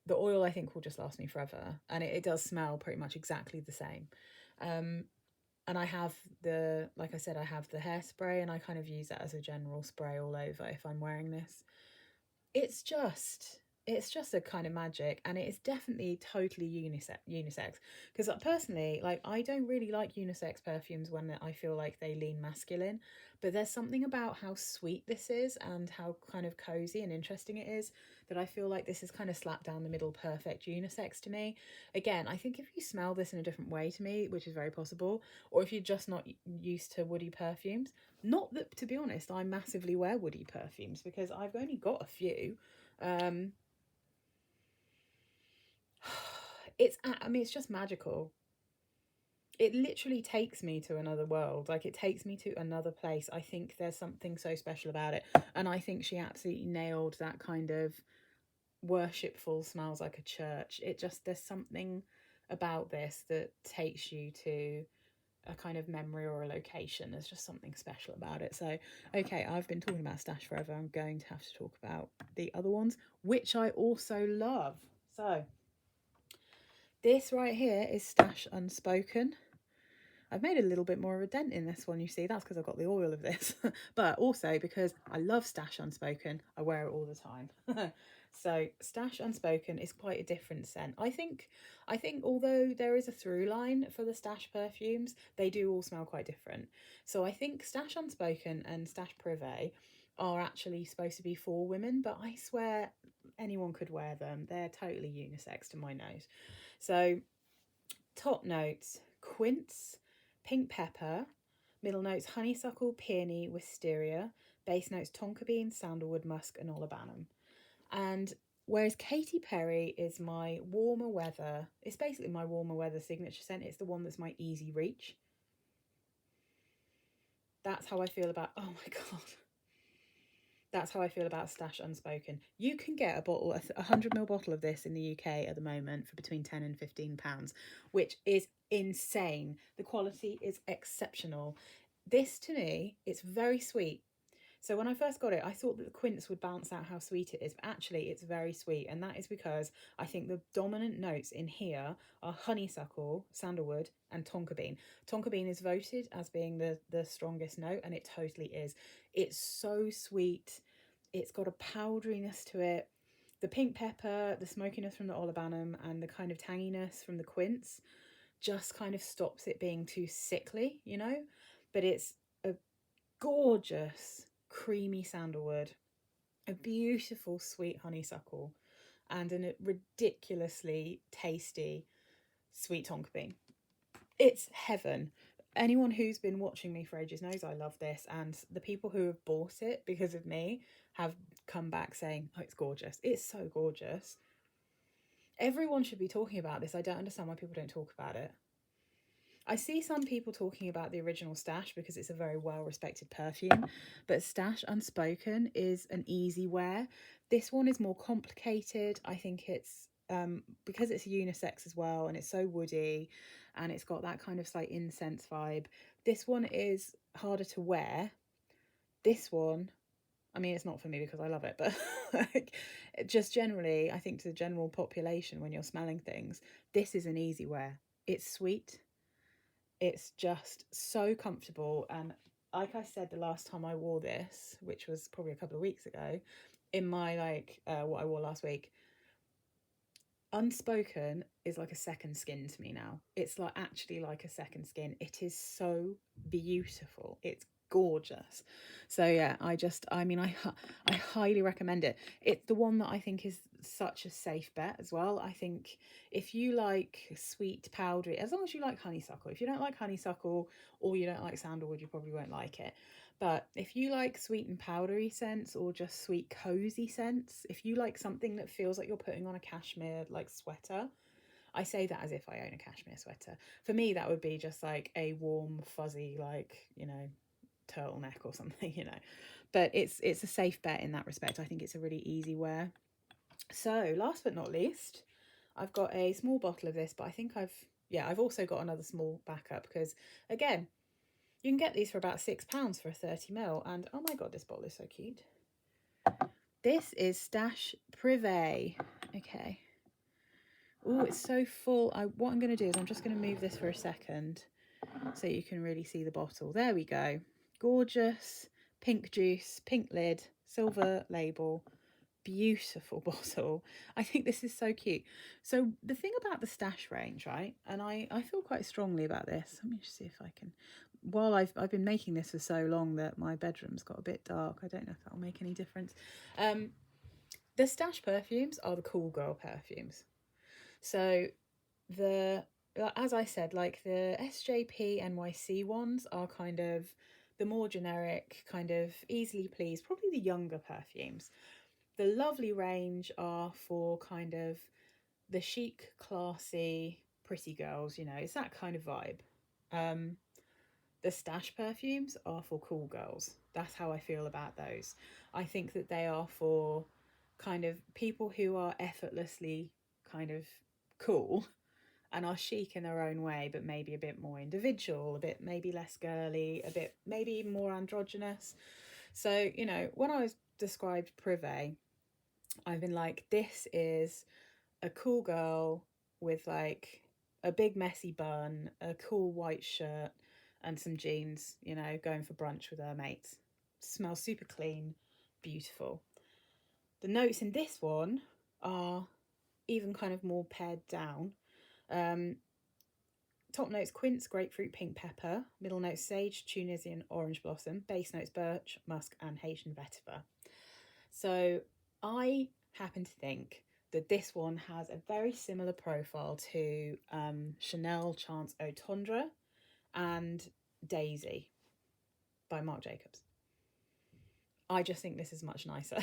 the oil I think will just last me forever, and it does smell pretty much exactly the same. And I have like I said, I have the hairspray, and I kind of use that as a general spray all over if I'm wearing this. It's just a kind of magic, and it is definitely totally unisex. Because personally, like, I don't really like unisex perfumes when I feel like they lean masculine, but there's something about how sweet this is and how kind of cozy and interesting it is that I feel like this is kind of slap down the middle, perfect unisex to me. Again, I think if you smell this in a different way to me, which is very possible, or if you're just not used to woody perfumes, not that, to be honest, I massively wear woody perfumes because I've only got a few. It's just magical. It literally takes me to another world. Like, it takes me to another place. I think there's something so special about it. And I think she absolutely nailed that kind of worshipful, smells like a church. There's something about this that takes you to a kind of memory or a location. There's just something special about it. So, okay, I've been talking about Stash forever. I'm going to have to talk about the other ones, which I also love. So, this right here is Stash Unspoken. I've made a little bit more of a dent in this one, you see. That's because I've got the oil of this. But also because I love Stash Unspoken. I wear it all the time. So Stash Unspoken is quite a different scent. I think although there is a through line for the Stash perfumes, they do all smell quite different. So I think Stash Unspoken and Stash Privé are actually supposed to be for women, but I swear anyone could wear them. They're totally unisex to my nose. So top notes: quince, pink pepper, middle notes honeysuckle, peony, wisteria, base notes tonka bean, sandalwood, musk, and olibanum. And whereas Katy Perry is my warmer weather, it's basically my warmer weather signature scent. It's the one that's my easy reach. That's how I feel about, oh my God. That's how I feel about Stash Unspoken. You can get a 100ml bottle of this in the UK at the moment for between £10 and £15, which is insane. The quality is exceptional. This, to me, it's very sweet. So when I first got it, I thought that the quince would balance out how sweet it is, but actually it's very sweet. And that is because I think the dominant notes in here are honeysuckle, sandalwood, and tonka bean. Tonka bean is voted as being the strongest note, and it totally is. It's so sweet. It's got a powderiness to it. The pink pepper, the smokiness from the olibanum, and the kind of tanginess from the quince just kind of stops it being too sickly, But it's a gorgeous creamy sandalwood, a beautiful sweet honeysuckle, and a ridiculously tasty sweet tonka bean. It's heaven. anyone who's been watching me for ages knows I love this, and the people who have bought it because of me have come back saying, oh, it's gorgeous. It's so gorgeous. Everyone should be talking about this. I don't understand why people don't talk about it. I see some people talking about the original Stash because it's a very well-respected perfume, but Stash Unspoken is an easy wear. This one is more complicated. I think it's because it's a unisex as well, and it's so woody, and it's got that kind of slight incense vibe. This one is harder to wear. This one, I mean, it's not for me because I love it, but like, just generally, I think to the general population, when you're smelling things, this is an easy wear. It's sweet. It's just so comfortable. And like I said, the last time I wore this, which was probably a couple of weeks ago, in my what I wore last week, Unspoken is like a second skin to me now. It's like actually like a second skin. It is so beautiful. It's gorgeous. So yeah, I highly recommend it. It's the one that I think is such a safe bet as well. I think if you like sweet powdery, as long as you like honeysuckle, if you don't like honeysuckle or you don't like sandalwood, you probably won't like it. But if you like sweet and powdery scents, or just sweet cozy scents, if you like something that feels like you're putting on a cashmere like sweater, I say that as if I own a cashmere sweater. For me, that would be just like a warm, fuzzy, like, you know, turtleneck or something, you know. But it's a safe bet in that respect. I think it's a really easy wear. So last but not least, I've got a small bottle of this, but I think I've also got another small backup because, again, you can get these for about £6 for a 30ml, and oh my god, this bottle is so cute. This is Stash Privé. Okay. Oh, it's so full. What I'm going to do is I'm just going to move this for a second so you can really see the bottle. There we go. Gorgeous pink juice, pink lid, silver label. Beautiful bottle. I think this is so cute. So the thing about the Stash range, right, and I feel quite strongly about this. Let me just see if I can, while I've been making this for so long that my bedroom's got a bit dark, I don't know if that'll make any difference. The Stash perfumes are the cool girl perfumes. So as I said, like the SJP NYC ones are kind of the more generic, kind of easily pleased, probably the younger perfumes. The lovely range are for kind of the chic, classy, pretty girls, you know, it's that kind of vibe. The Stash perfumes are for cool girls. That's how I feel about those. I think that they are for kind of people who are effortlessly kind of cool and are chic in their own way, but maybe a bit more individual, a bit maybe less girly, a bit maybe more androgynous. So, you know, when I was described Privé, I've been like, this is a cool girl with like a big messy bun, a cool white shirt, and some jeans, you know, going for brunch with her mates. Smells super clean, beautiful. The notes in this one are even kind of more pared down. Top notes quince, grapefruit, pink pepper. Middle notes sage, Tunisian orange blossom. Base notes birch, musk, and Haitian vetiver. So I happen to think that this one has a very similar profile to Chanel Chance Eau Tendre and Daisy by Marc Jacobs. I just think this is much nicer.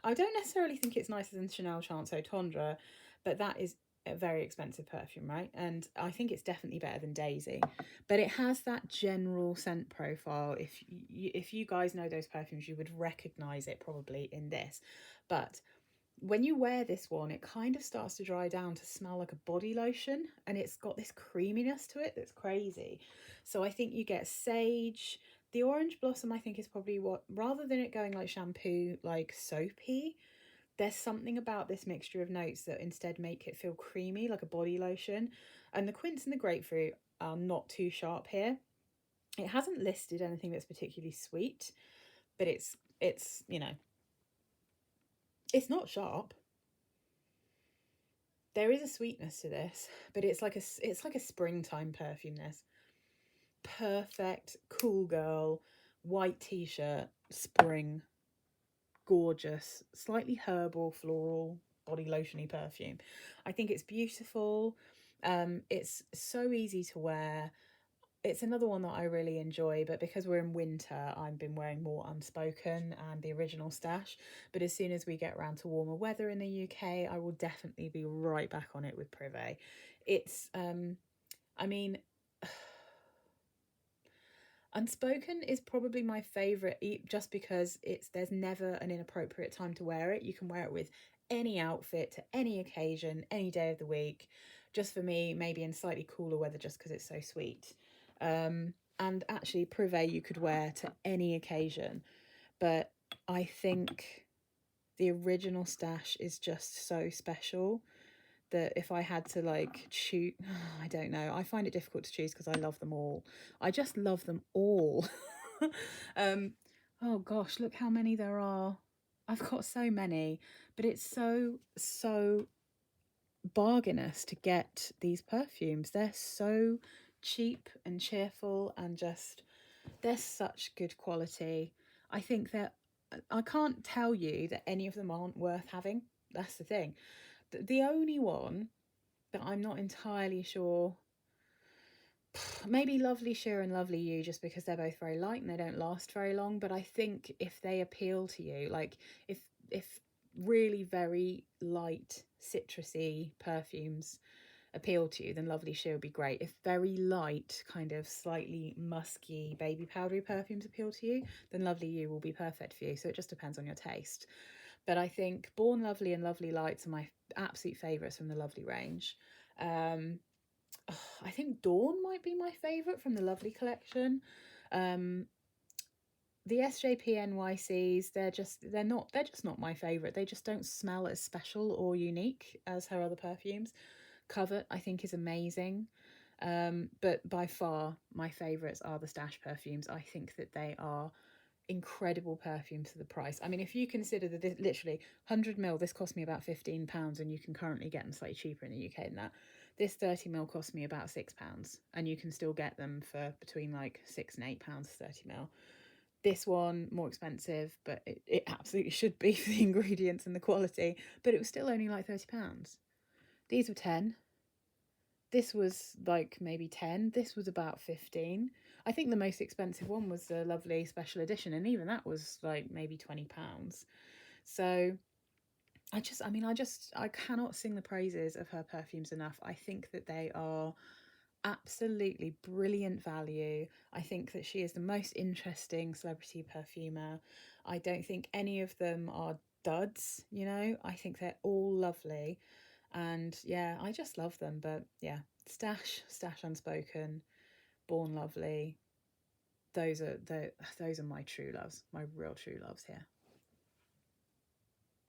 I don't necessarily think it's nicer than Chanel Chance Eau Tendre, but that is a very expensive perfume, right? And I think it's definitely better than Daisy. But it has that general scent profile. If you guys know those perfumes, you would recognise it probably in this. But when you wear this one, it kind of starts to dry down to smell like a body lotion, and it's got this creaminess to it that's crazy. So I think you get sage. The orange blossom, I think, is probably what, rather than it going like shampoo, like soapy, there's something about this mixture of notes that instead make it feel creamy, like a body lotion. And the quince and the grapefruit are not too sharp here. It hasn't listed anything that's particularly sweet, but it's you know, it's not sharp. There is a sweetness to this, but it's like a springtime perfume. This perfect cool girl white t-shirt, spring, gorgeous, slightly herbal, floral, body lotiony perfume. I think it's beautiful. It's so easy to wear. it's another one that I really enjoy, but because we're in winter, I've been wearing more Unspoken and the original Stash. But as soon as we get around to warmer weather in the UK, I will definitely be right back on it with Privé. It's, I mean, Unspoken is probably my favourite, just because there's never an inappropriate time to wear it. You can wear it with any outfit to any occasion, any day of the week. Just for me, maybe in slightly cooler weather, just because it's so sweet. And actually, Privé you could wear to any occasion, but I think the original Stash is just so special that if I had to like choose, I don't know. I find it difficult to choose because I love them all. I just love them all. um, oh gosh, look how many there are. I've got so many, but it's so bargainous to get these perfumes. They're so cheap and cheerful, and just they're such good quality. I think that I can't tell you that any of them aren't worth having. That's the thing. The only one that I'm not entirely sure, maybe Lovely Sheer and Lovely You, just because they're both very light and they don't last very long. But I think if they appeal to you, like if really very light citrusy perfumes appeal to you, then Lovely Sheer would be great. If very light, kind of slightly musky, baby powdery perfumes appeal to you, then Lovely You will be perfect for you. So it just depends on your taste. But I think Born Lovely and Lovely Lights are my absolute favourites from the Lovely range. I think Dawn might be my favourite from the Lovely collection. The SJP NYCs, they're just not my favourite. They just don't smell as special or unique as her other perfumes. Covet, I think, is amazing. But by far my favourites are the Stash perfumes. I think that they are incredible perfumes for the price. I mean, if you consider that this, literally 100ml, this cost me about £15, and you can currently get them slightly cheaper in the UK than that. This 30ml cost me about £6, and you can still get them for between like £6 and £8 30ml. This one more expensive, but it absolutely should be for the ingredients and the quality, but it was still only like £30. These were 10. This was like maybe 10. This was about 15. I think the most expensive one was the Lovely Special Edition, and even that was like maybe £20. So I cannot sing the praises of her perfumes enough. I think that they are absolutely brilliant value. I think that she is the most interesting celebrity perfumer. I don't think any of them are duds, you know. I think they're all lovely. And yeah, I just love them. But yeah, Stash Unspoken, Born Lovely, those are my true loves, my real true loves here.